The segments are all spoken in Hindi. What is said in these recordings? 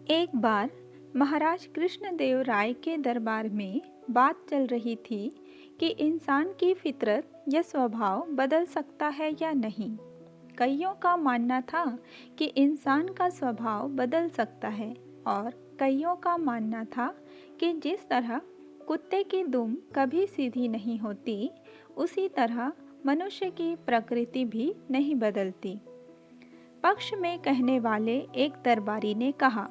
एक बार महाराज कृष्णदेव राय के दरबार में बात चल रही थी कि इंसान की फितरत या स्वभाव बदल सकता है या नहीं। कईयों का मानना था कि इंसान का स्वभाव बदल सकता है और कईयों का मानना था कि जिस तरह कुत्ते की दुम कभी सीधी नहीं होती, उसी तरह मनुष्य की प्रकृति भी नहीं बदलती। पक्ष में कहने वाले एक दरबारी ने कहा,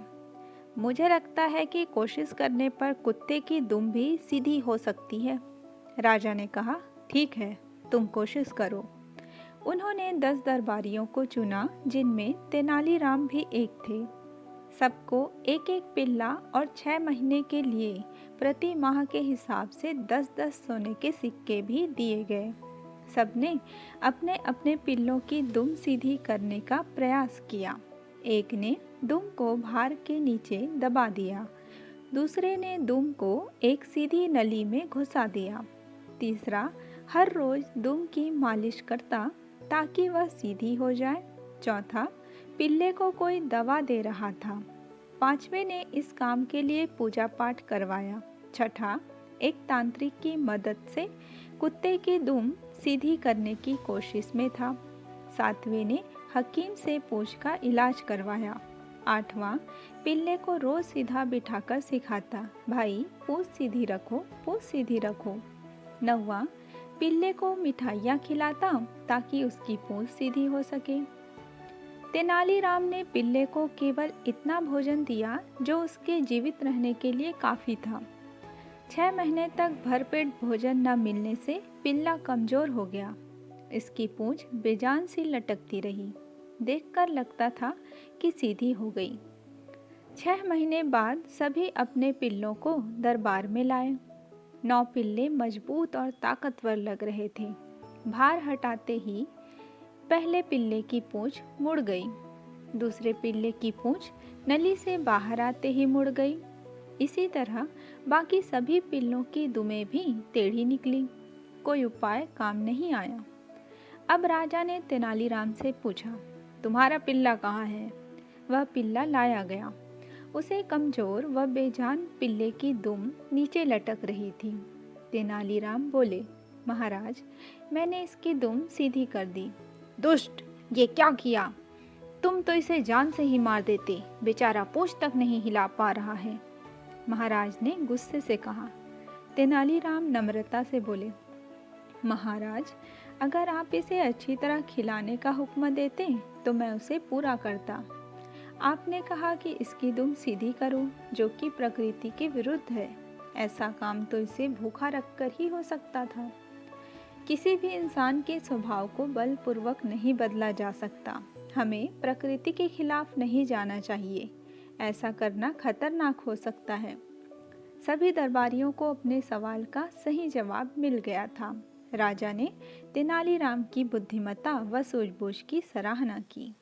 मुझे लगता है कि कोशिश करने पर कुत्ते की दुम भी सीधी हो सकती है। राजा ने कहा, ठीक है, तुम कोशिश करो। उन्होंने 10 दरबारियों को चुना, जिनमें तेनालीराम भी एक थे। सबको एक एक पिल्ला और 6 महीने के लिए प्रति माह के हिसाब से 10-10 सोने के सिक्के भी दिए गए। सबने अपने अपने पिल्लों की दुम सीधी करने का प्रयास किया। एक ने दुम को भार के नीचे दबा दिया, दूसरे ने दुम को एक सीधी नली में घुसा दिया, तीसरा हर रोज दुम की मालिश करता ताकि वह सीधी हो जाए, चौथा पिल्ले को कोई दवा दे रहा था, पांचवें ने इस काम के लिए पूजा पाठ करवाया, छठा एक तांत्रिक की मदद से कुत्ते की दुम सीधी करने की कोशिश में था, सातवें ने हकीम से पूंछ का इलाज करवाया, आठवां पिल्ले को रोज सीधा बिठाकर सिखाता, भाई पूंछ सीधी रखो, पूंछ सीधी रखो। नौवां पिल्ले को मिठाइयाँ खिलाता ताकि उसकी पूंछ सीधी हो सके। तेनालीराम ने पिल्ले को केवल इतना भोजन दिया जो उसके जीवित रहने के लिए काफ़ी था। 6 महीने तक भरपेट भोजन न मिलने से पिल्ला कमज़ोर हो गया। इसकी पूंछ बेजान सी लटकती रही। देखकर लगता था कि सीधी हो गई। 6 महीने बाद सभी अपने पिल्लों को दरबार में लाए। 9 पिल्ले मजबूत और ताकतवर लग रहे थे। भार हटाते ही पहले पिल्ले की पूंछ मुड़ गई, दूसरे पिल्ले की पूंछ नली से बाहर आते ही मुड़ गई। इसी तरह बाकी सभी पिल्लों की दुमें भी टेढ़ी निकली। कोई उपाय काम नहीं आया। अब राजा ने तेनालीराम से पूछा, तुम्हारा पिल्ला कहाँ है? वह पिल्ला लाया गया। उसे कमजोर व बेजान पिल्ले की दुम नीचे लटक रही थी। तेनालीराम बोले, महाराज, मैंने इसकी दुम सीधी कर दी। दुष्ट, ये क्या किया? तुम तो इसे जान से ही मार देते, बेचारा पूंछ तक नहीं हिला पा रहा है। महाराज ने गुस्से से कहा। तेनालीराम नम्रता से बोले, महाराज, अगर आप इसे अच्छी तरह खिलाने का हुक्म देते तो मैं उसे पूरा करता। आपने कहा कि इसकी दुम सीधी करो, जो कि प्रकृति के विरुद्ध है। ऐसा काम तो इसे भूखा रखकर ही हो सकता था। किसी भी इंसान के स्वभाव को बलपूर्वक नहीं बदला जा सकता। हमें प्रकृति के खिलाफ नहीं जाना चाहिए। ऐसा करना खतरनाक हो सकता है। सभी दरबारियों को अपने सवाल का सही जवाब मिल गया था। राजा ने तेनालीराम की बुद्धिमत्ता व सूझबूझ की सराहना की।